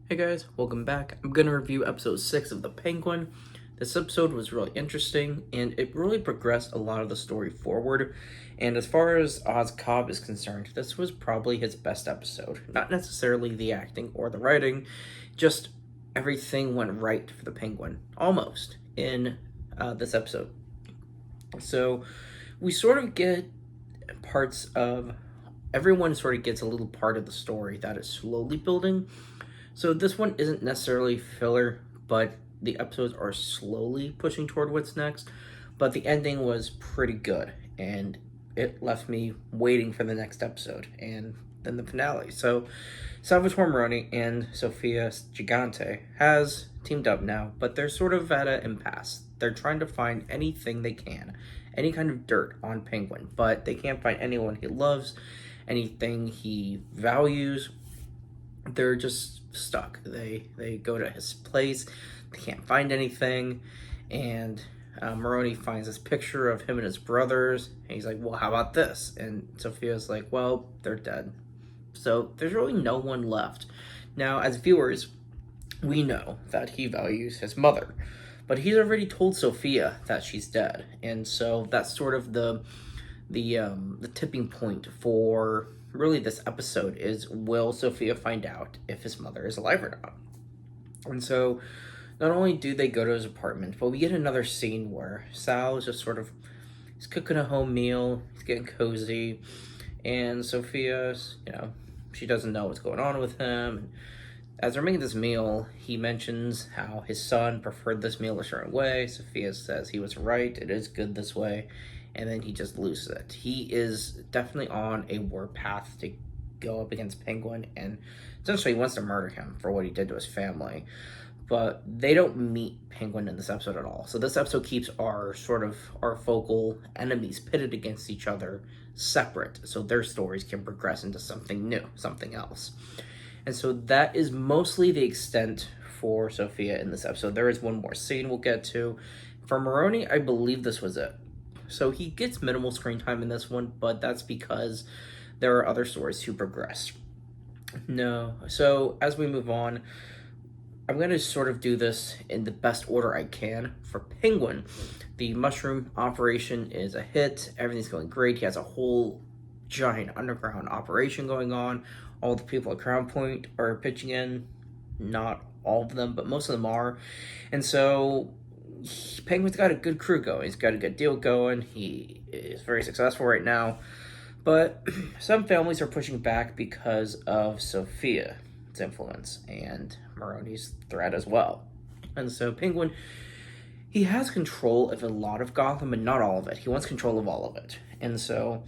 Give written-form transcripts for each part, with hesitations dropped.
Hey guys, welcome back. I'm going to review episode 6 of The Penguin. This episode was really interesting and it really progressed a lot of the story forward. And as far as Oz Cobb is concerned, this was probably his best episode. Not necessarily the acting or the writing, just everything went right for the Penguin, almost, in this episode. So we sort of get parts of everyone sort of gets a little part of the story that is slowly building. So this one isn't necessarily filler, but the episodes are slowly pushing toward what's next. But the ending was pretty good, and it left me waiting for the next episode and then the finale. So Salvatore Maroni and Sofia Gigante has teamed up now, but they're sort of at an impasse. They're trying to find anything they can, any kind of dirt on Penguin, but they can't find anyone he loves, anything he values. They're just stuck. They go to his place, they can't find anything, and Maroni finds this picture of him and his brothers, and he's like, well, how about this? And Sophia's like, well, they're dead. So there's really no one left. Now, as viewers, we know that he values his mother, but he's already told Sophia that she's dead, and so that's sort of the tipping point for really this episode is, will Sophia find out if his mother is alive or not? And so not only do they go to his apartment, but we get another scene where Sal is just sort of, he's cooking a home meal, he's getting cozy, and Sophia's, she doesn't know what's going on with him. And as they're making this meal, he mentions how his son preferred this meal a certain way. Sophia says he was right, it is good this way, and then he just loses it. He is definitely on a war path to go up against Penguin, and essentially he wants to murder him for what he did to his family. But they don't meet Penguin in this episode at all. So this episode keeps our focal enemies pitted against each other separate, so their stories can progress into something new, something else. And so that is mostly the extent for Sophia in this episode. There is one more scene we'll get to. For Maroni, I believe this was it. So he gets minimal screen time in this one, but that's because there are other stories to progress. No. So as we move on, I'm going to sort of do this in the best order I can. For Penguin, the mushroom operation is a hit. Everything's going great. He has a whole giant underground operation going on. All the people at Crown Point are pitching in. Not all of them, but most of them are. And so Penguin's got a good crew going. He's got a good deal going. He is very successful right now. But some families are pushing back because of Sophia's influence and Maroni's threat as well. And so Penguin, he has control of a lot of Gotham, but not all of it. He wants control of all of it. And so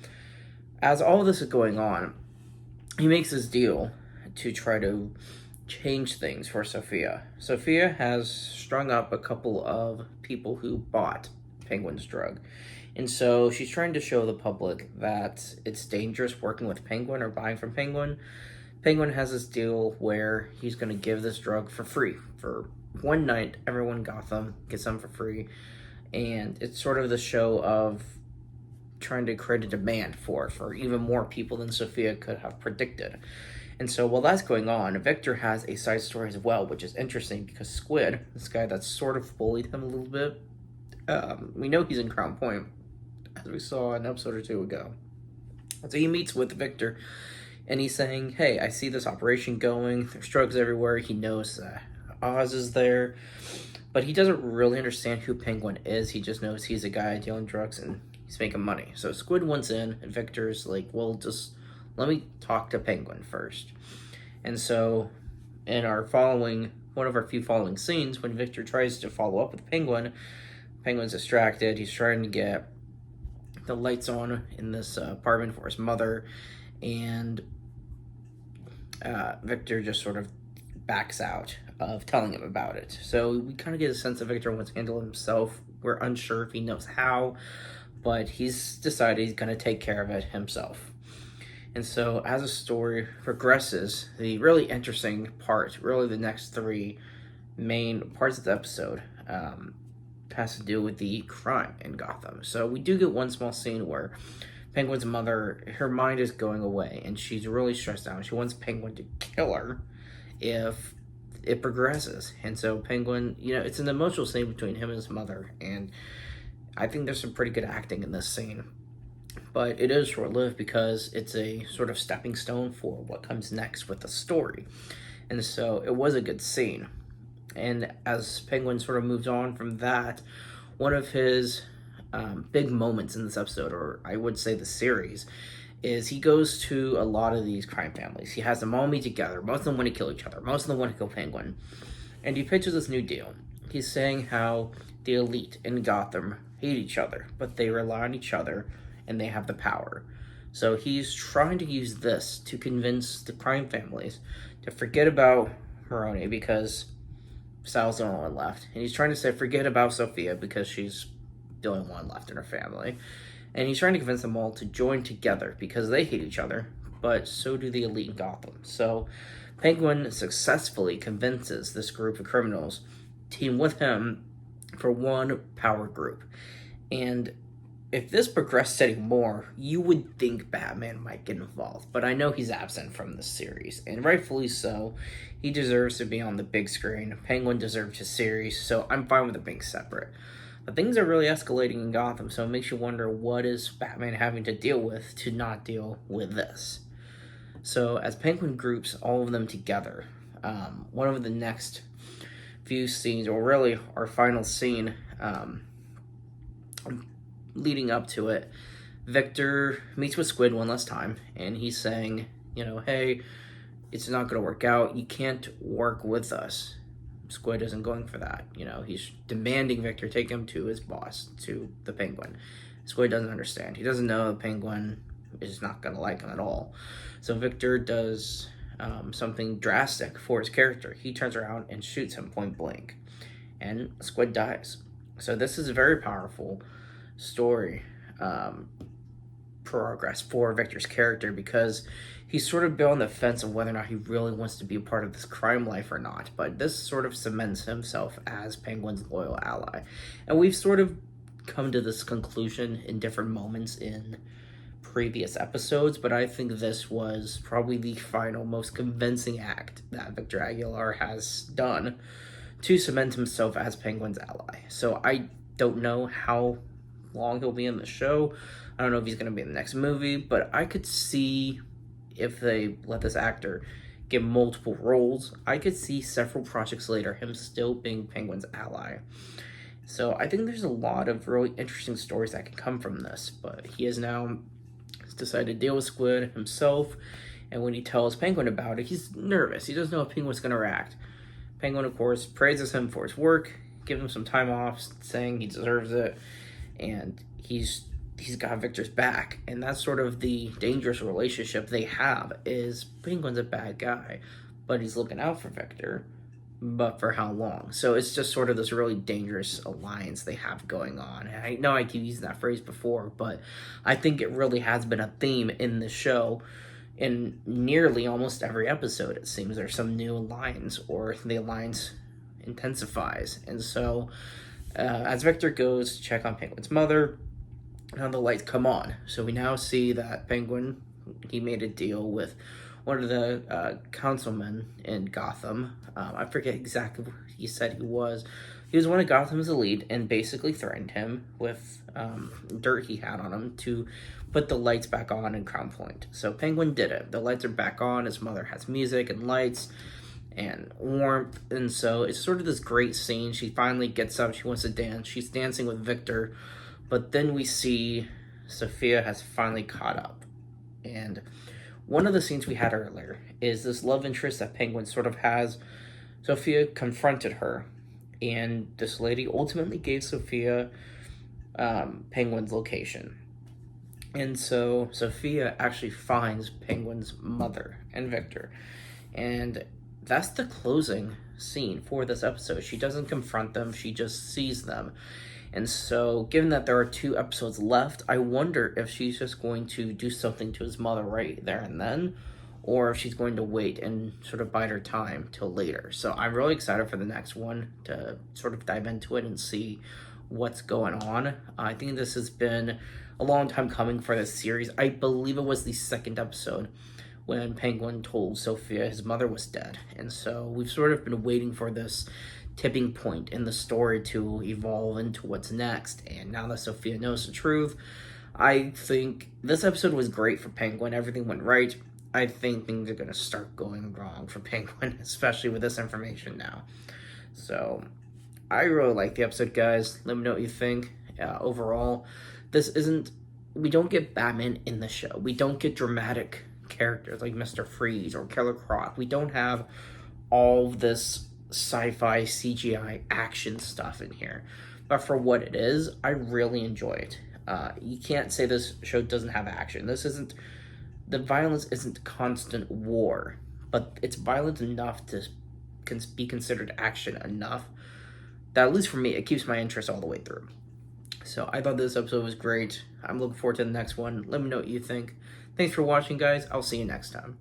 as all of this is going on, he makes this deal to try to change things for Sophia. Sophia has strung up a couple of people who bought Penguin's drug. And so she's trying to show the public that it's dangerous working with Penguin or buying from Penguin. Penguin has this deal where he's going to give this drug for free. For one night, everyone in Gotham gets some for free. And it's sort of the show of trying to create a demand for even more people than Sophia could have predicted. And so while that's going on, Victor has a side story as well, which is interesting because Squid, this guy that sort of bullied him a little bit, we know he's in Crown Point, as we saw an episode or two ago. So he meets with Victor, and he's saying, hey, I see this operation going, there's drugs everywhere. He knows Oz is there, but he doesn't really understand who Penguin is. He just knows he's a guy dealing drugs and he's making money. So Squid wants in, and Victor's like, well, just let me talk to Penguin first. And so in one of our few following scenes, when Victor tries to follow up with Penguin, Penguin's distracted. He's trying to get the lights on in this apartment for his mother, and Victor just sort of backs out of telling him about it. So we kind of get a sense that Victor wants to handle it himself. We're unsure if he knows how, but he's decided he's going to take care of it himself. And so as the story progresses, the really interesting part, really the next three main parts of the episode, has to do with the crime in Gotham. So we do get one small scene where Penguin's mother, her mind is going away, and she's really stressed out. She wants Penguin to kill her if it progresses. And so Penguin, it's an emotional scene between him and his mother, and I think there's some pretty good acting in this scene. But it is short-lived because it's a sort of stepping stone for what comes next with the story. And so it was a good scene. And as Penguin sort of moves on from that, one of his big moments in this episode, or I would say the series, is he goes to a lot of these crime families. He has them all meet together. Most of them want to kill each other. Most of them want to kill Penguin. And he pitches this new deal. He's saying how the elite in Gotham hate each other, but they rely on each other, and they have the power. So he's trying to use this to convince the crime families to forget about Maroni because Sal's the only one left. And he's trying to say forget about Sophia because she's the only one left in her family. And he's trying to convince them all to join together because they hate each other, but so do the elite in Gotham. So Penguin successfully convinces this group of criminals to team with him for one power group. And if this progressed anymore, you would think Batman might get involved. But I know he's absent from the series, and rightfully so. He deserves to be on the big screen. Penguin deserves his series, so I'm fine with it being separate. But things are really escalating in Gotham, so it makes you wonder what is Batman having to deal with to not deal with this. So as Penguin groups all of them together, one of the next few scenes, or really our final scene, leading up to it, Victor meets with Squid one last time, and he's saying, hey, it's not going to work out. You can't work with us. Squid isn't going for that. He's demanding Victor take him to his boss, to the Penguin. Squid doesn't understand. He doesn't know the Penguin is not going to like him at all. So Victor does something drastic for his character. He turns around and shoots him point blank, and Squid dies. So this is a very powerful story progress for Victor's character, because he's sort of been on the fence of whether or not he really wants to be a part of this crime life or not. But this sort of cements himself as Penguin's loyal ally. And we've sort of come to this conclusion in different moments in previous episodes, but I think this was probably the final, most convincing act that Victor Aguilar has done to cement himself as Penguin's ally. So I don't know how long he'll be in the show. I don't know if he's going to be in the next movie, but I could see, if they let this actor get multiple roles, I could see several projects later him still being Penguin's ally. So I think there's a lot of really interesting stories that can come from this, but he has now decided to deal with Squid himself, and when he tells Penguin about it, he's nervous. He doesn't know if Penguin's going to react. Penguin, of course, praises him for his work, gives him some time off, saying he deserves it, and he's got Victor's back. And that's sort of the dangerous relationship they have, is Penguin's a bad guy, but he's looking out for Victor, but for how long? So it's just sort of this really dangerous alliance they have going on. And I know I keep using that phrase before, but I think it really has been a theme in the show. In nearly almost every episode, it seems there's some new alliance, or the alliance intensifies. And so as Victor goes to check on Penguin's mother, now the lights come on. So we now see that Penguin, he made a deal with one of the councilmen in Gotham. I forget exactly where he said he was. He was one of Gotham's elite, and basically threatened him with dirt he had on him to put the lights back on in Crown Point. So Penguin did it. The lights are back on. His mother has music and lights and warmth, and so it's sort of this great scene. She finally gets up. She wants to dance. She's dancing with Victor, but then we see Sophia has finally caught up. And one of the scenes we had earlier is this love interest that Penguin sort of has. Sophia confronted her, and this lady ultimately gave Sophia Penguin's location. And so Sophia actually finds Penguin's mother and Victor. And that's the closing scene for this episode. She doesn't confront them, she just sees them. And so, given that there are 2 episodes left, I wonder if she's just going to do something to his mother right there and then, or if she's going to wait and sort of bide her time till later. So I'm really excited for the next one to sort of dive into it and see what's going on. I think this has been a long time coming for this series. I believe it was the 2nd episode when Penguin told Sophia his mother was dead. And so we've sort of been waiting for this tipping point in the story to evolve into what's next. And now that Sophia knows the truth, I think this episode was great for Penguin. Everything went right. I think things are going to start going wrong for Penguin, especially with this information now. So, I really like the episode, guys. Let me know what you think. Overall, we don't get Batman in the show. We don't get dramatic characters like Mr. Freeze or Killer Croc. We don't have all of this sci-fi CGI action stuff in here. But for what it is, I really enjoy it. You can't say this show doesn't have action. The violence isn't constant war, but it's violent enough to be considered action enough that, at least for me, it keeps my interest all the way through. So I thought this episode was great. I'm looking forward to the next one. Let me know what you think. Thanks for watching, guys. I'll see you next time.